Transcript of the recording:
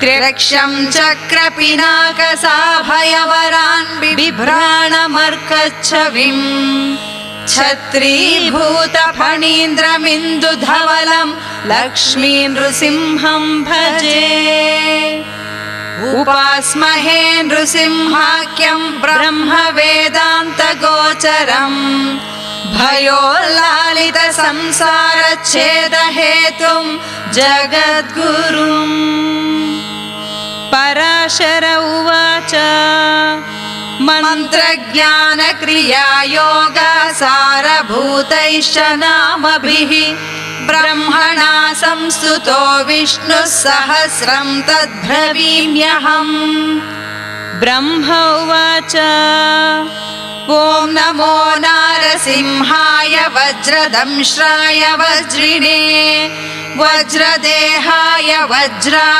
त्र्यक्षं चक्रपिनाकसाभयवरान् बिभ्राणमर्कच्छविम् छत्रीभूतफणीन्द्रमिन्दुधवलं लक्ष्मी नृसिंहं भजे। उपास्महे नृसिंहाख्यं ब्रह्मवेदान्तगोचरम् भयोल्लालितसंसारच्छेदहेतुं जगद्गुरुम्। पराशर उवाच मन्त्रज्ञानक्रियायोगसारभूतैश्च नामभिः ब्रह्मणा संस्तुतो विष्णुः सहस्रं तद्ब्रवीम्यहम्। ब्रह्म उवाच ॐ नमो नारसिंहाय वज्रदंश्राय वज्रिणे वज्रदेहाय वज्राय